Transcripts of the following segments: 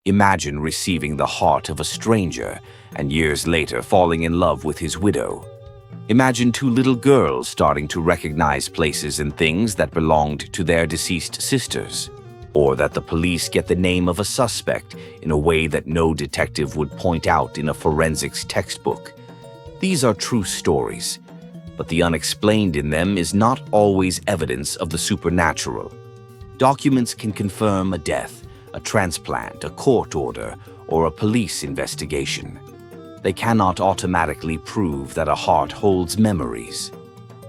Imagine receiving the heart of a stranger and years later falling in love with his widow. Imagine two little girls starting to recognize places and things that belonged to their deceased sisters, or that the police get the name of a suspect in a way that no detective would point out in a forensics textbook. These are true stories, but the unexplained in them is not always evidence of the supernatural. Documents can confirm a death, a transplant, a court order, or a police investigation. They cannot automatically prove that a heart holds memories,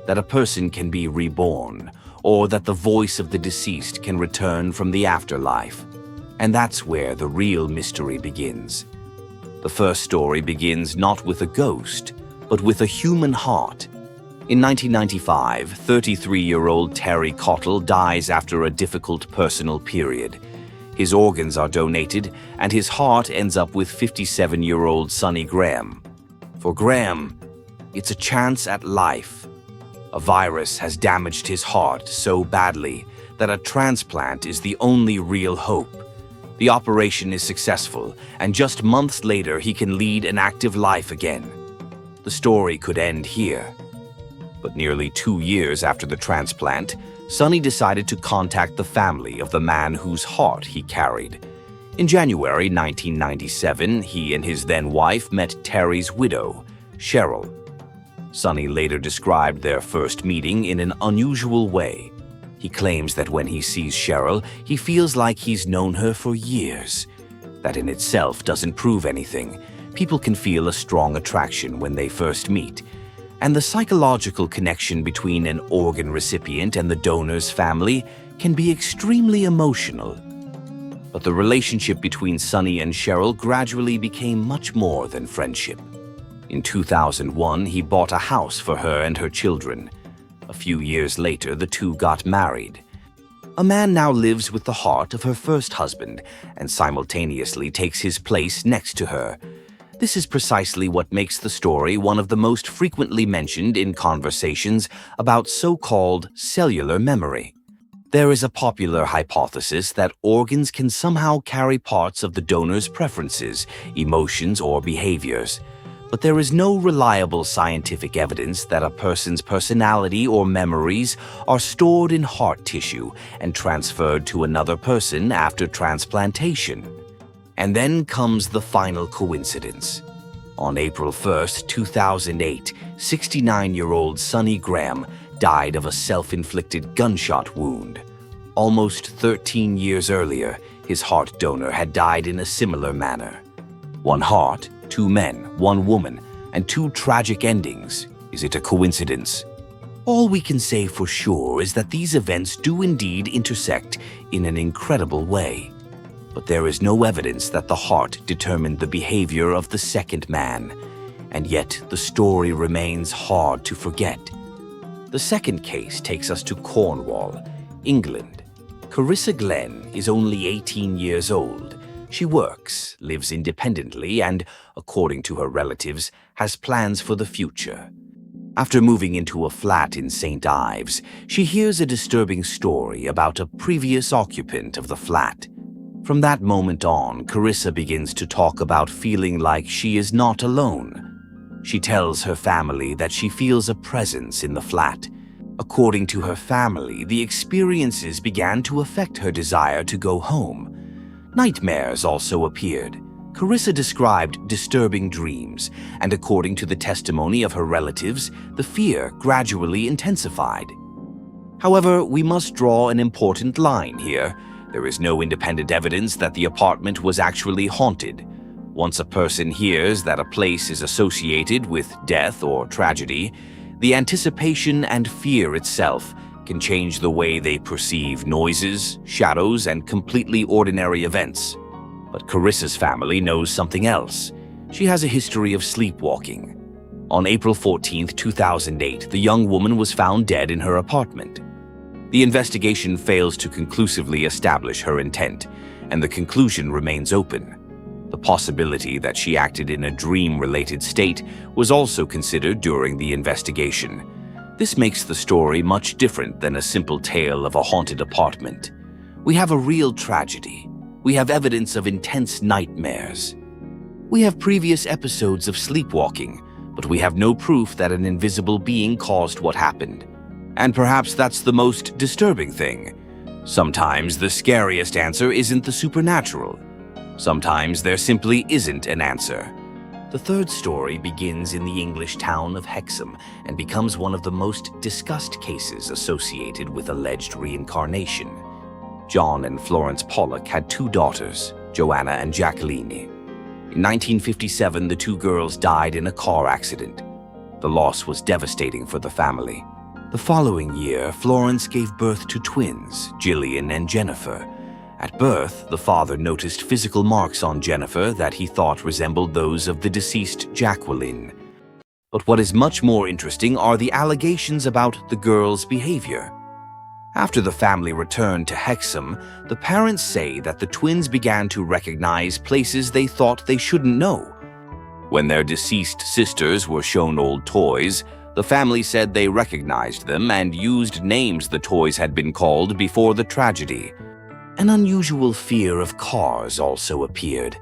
that a person can be reborn, or that the voice of the deceased can return from the afterlife. And that's where the real mystery begins. The first story begins not with a ghost, but with a human heart. In 1995, 33-year-old Terry Cottle dies after a difficult personal period. His organs are donated, and his heart ends up with 57-year-old Sonny Graham. For Graham, it's a chance at life. A virus has damaged his heart so badly that a transplant is the only real hope. The operation is successful, and just months later he can lead an active life again. The story could end here. But nearly 2 years after the transplant, Sonny decided to contact the family of the man whose heart he carried. In January 1997, he and his then-wife met Terry's widow, Cheryl. Sonny later described their first meeting in an unusual way. He claims that when he sees Cheryl, he feels like he's known her for years. That in itself doesn't prove anything. People can feel a strong attraction when they first meet. And the psychological connection between an organ recipient and the donor's family can be extremely emotional. But the relationship between Sonny and Cheryl gradually became much more than friendship. In 2001, he bought a house for her and her children. A few years later, the two got married. A man now lives with the heart of her first husband and simultaneously takes his place next to her. This is precisely what makes the story one of the most frequently mentioned in conversations about so-called cellular memory. There is a popular hypothesis that organs can somehow carry parts of the donor's preferences, emotions, or behaviors. But there is no reliable scientific evidence that a person's personality or memories are stored in heart tissue and transferred to another person after transplantation. And then comes the final coincidence. On April 1st, 2008, 69-year-old Sonny Graham died of a self-inflicted gunshot wound. Almost 13 years earlier, his heart donor had died in a similar manner. One heart, 2 men, 1 woman, and 2 tragic endings. Is it a coincidence? All we can say for sure is that these events do indeed intersect in an incredible way. But there is no evidence that the heart determined the behavior of the second man, and yet the story remains hard to forget. The second case takes us to Cornwall, England. Carissa Glenn is only 18 years old. She works, lives independently, and, according to her relatives, has plans for the future. After moving into a flat in St. Ives, she hears a disturbing story about a previous occupant of the flat. From that moment on, Carissa begins to talk about feeling like she is not alone. She tells her family that she feels a presence in the flat. According to her family, the experiences began to affect her desire to go home. Nightmares also appeared. Carissa described disturbing dreams, and according to the testimony of her relatives, the fear gradually intensified. However, we must draw an important line here. There is no independent evidence that the apartment was actually haunted. Once a person hears that a place is associated with death or tragedy, the anticipation and fear itself can change the way they perceive noises, shadows, and completely ordinary events. But Carissa's family knows something else. She has a history of sleepwalking. On April 14, 2008, the young woman was found dead in her apartment. The investigation fails to conclusively establish her intent, and the conclusion remains open. The possibility that she acted in a dream-related state was also considered during the investigation. This makes the story much different than a simple tale of a haunted apartment. We have a real tragedy. We have evidence of intense nightmares. We have previous episodes of sleepwalking, but we have no proof that an invisible being caused what happened. And perhaps that's the most disturbing thing. Sometimes the scariest answer isn't the supernatural. Sometimes there simply isn't an answer. The third story begins in the English town of Hexham and becomes one of the most discussed cases associated with alleged reincarnation. John and Florence Pollock had two daughters, Joanna and Jacqueline. In 1957, the two girls died in a car accident. The loss was devastating for the family. The following year, Florence gave birth to twins, Gillian and Jennifer. At birth, the father noticed physical marks on Jennifer that he thought resembled those of the deceased Jacqueline. But what is much more interesting are the allegations about the girls' behavior. After the family returned to Hexham, the parents say that the twins began to recognize places they thought they shouldn't know. When their deceased sisters were shown old toys, the family said they recognized them and used names the toys had been called before the tragedy. An unusual fear of cars also appeared.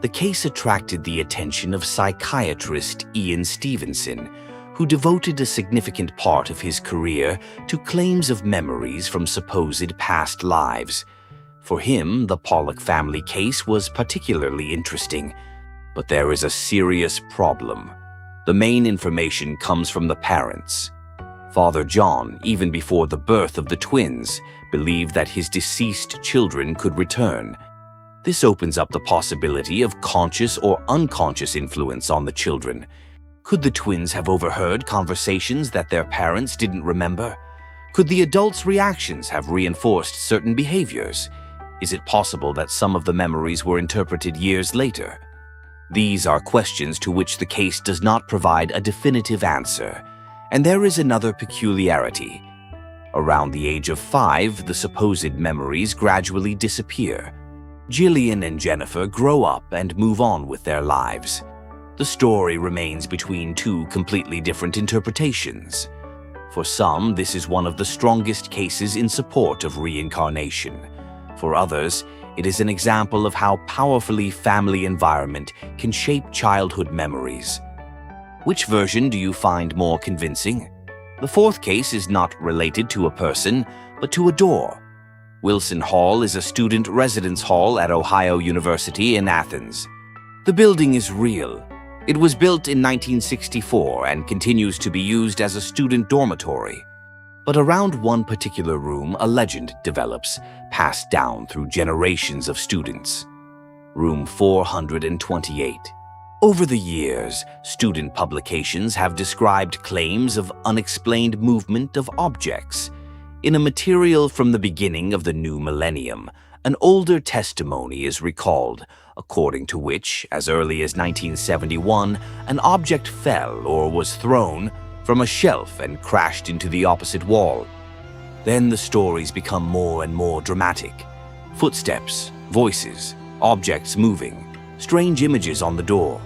The case attracted the attention of psychiatrist Ian Stevenson, who devoted a significant part of his career to claims of memories from supposed past lives. For him, the Pollock family case was particularly interesting. But there is a serious problem. The main information comes from the parents. Father John, even before the birth of the twins, believed that his deceased children could return. This opens up the possibility of conscious or unconscious influence on the children. Could the twins have overheard conversations that their parents didn't remember? Could the adults' reactions have reinforced certain behaviors? Is it possible that some of the memories were interpreted years later? These are questions to which the case does not provide a definitive answer. And there is another peculiarity. Around the age of 5, the supposed memories gradually disappear. Gillian and Jennifer grow up and move on with their lives. The story remains between two completely different interpretations. For some, this is one of the strongest cases in support of reincarnation. For others, it is an example of how powerfully family environment can shape childhood memories. Which version do you find more convincing? The fourth case is not related to a person, but to a door. Wilson Hall is a student residence hall at Ohio University in Athens. The building is real. It was built in 1964 and continues to be used as a student dormitory. But around one particular room, a legend develops, passed down through generations of students. Room 428. Over the years, student publications have described claims of unexplained movement of objects. In a material from the beginning of the new millennium, an older testimony is recalled, according to which, as early as 1971, an object fell or was thrown from a shelf and crashed into the opposite wall. Then the stories become more and more dramatic. Footsteps, voices, objects moving, strange images on the door.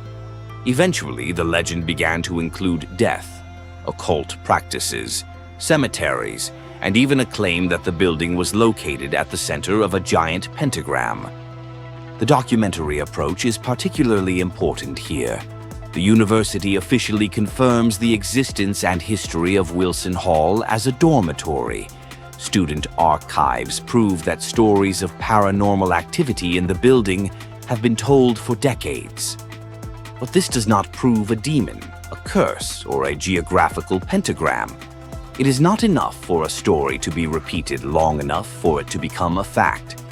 Eventually, the legend began to include death, occult practices, cemeteries, and even a claim that the building was located at the center of a giant pentagram. The documentary approach is particularly important here. The university officially confirms the existence and history of Wilson Hall as a dormitory. Student archives prove that stories of paranormal activity in the building have been told for decades. But this does not prove a demon, a curse, or a geographical pentagram. It is not enough for a story to be repeated long enough for it to become a fact.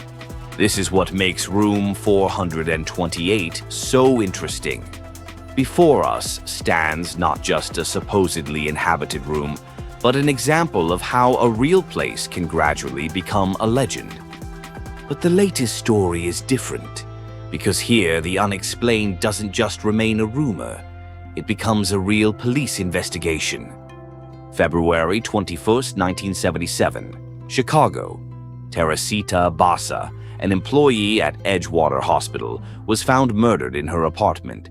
This is what makes room 428 so interesting. Before us stands not just a supposedly inhabited room, but an example of how a real place can gradually become a legend. But the latest story is different, because here the unexplained doesn't just remain a rumor, it becomes a real police investigation. February 21, 1977, Chicago. Teresita Basa, an employee at Edgewater Hospital, was found murdered in her apartment.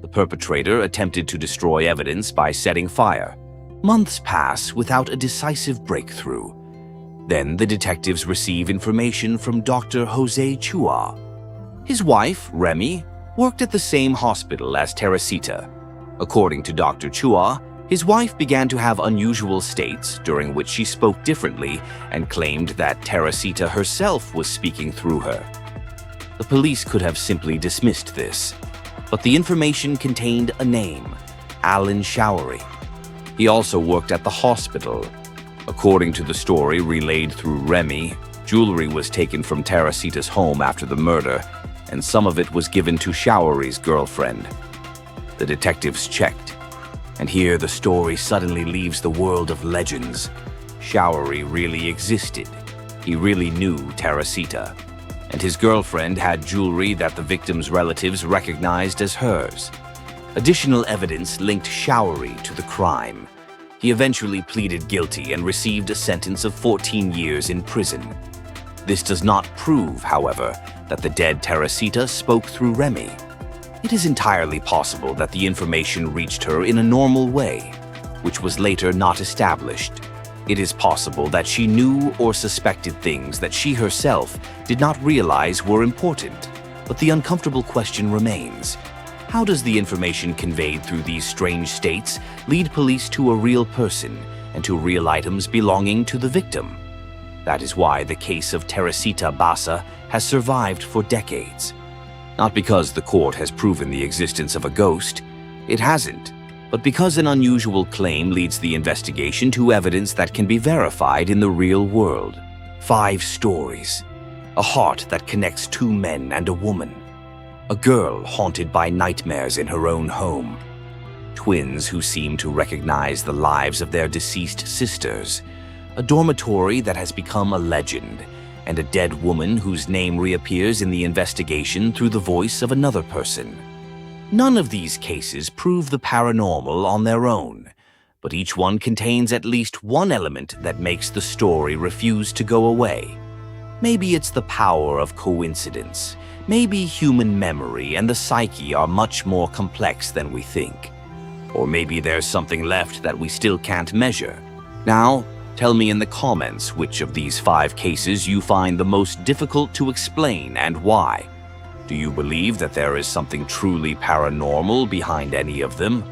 The perpetrator attempted to destroy evidence by setting fire. Months pass without a decisive breakthrough. Then the detectives receive information from Dr. Jose Chua. His wife, Remy, worked at the same hospital as Teresita. According to Dr. Chua, his wife began to have unusual states during which she spoke differently and claimed that Teresita herself was speaking through her. The police could have simply dismissed this, but the information contained a name, Alan Showery. He also worked at the hospital. According to the story relayed through Remy, jewelry was taken from Teresita's home after the murder, and some of it was given to Showery's girlfriend. The detectives checked, and here the story suddenly leaves the world of legends. Showery really existed. He really knew Teresita, and his girlfriend had jewelry that the victim's relatives recognized as hers. Additional evidence linked Showery to the crime. He eventually pleaded guilty and received a sentence of 14 years in prison. This does not prove, however, that the dead Teresita spoke through Remy. It is entirely possible that the information reached her in a normal way, which was later not established. It is possible that she knew or suspected things that she herself did not realize were important. But the uncomfortable question remains: how does the information conveyed through these strange states lead police to a real person and to real items belonging to the victim? That is why the case of Teresita Basa has survived for decades. Not because the court has proven the existence of a ghost, it hasn't, but because an unusual claim leads the investigation to evidence that can be verified in the real world. 5 stories. A heart that connects 2 men and a woman. A girl haunted by nightmares in her own home. Twins who seem to recognize the lives of their deceased sisters. A dormitory that has become a legend, and a dead woman whose name reappears in the investigation through the voice of another person. None of these cases prove the paranormal on their own, but each one contains at least one element that makes the story refuse to go away. Maybe it's the power of coincidence. Maybe human memory and the psyche are much more complex than we think. Or maybe there's something left that we still can't measure. Now, tell me in the comments which of these 5 cases you find the most difficult to explain and why. Do you believe that there is something truly paranormal behind any of them?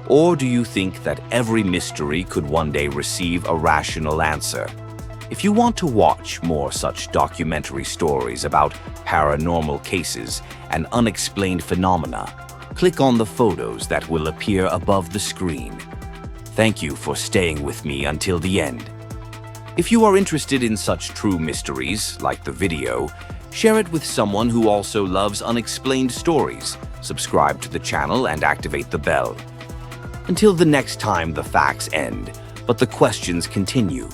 Or do you think that every mystery could one day receive a rational answer? If you want to watch more such documentary stories about paranormal cases and unexplained phenomena, click on the photos that will appear above the screen. Thank you for staying with me until the end. If you are interested in such true mysteries, like the video, share it with someone who also loves unexplained stories, subscribe to the channel and activate the bell. Until the next time the facts end, but the questions continue.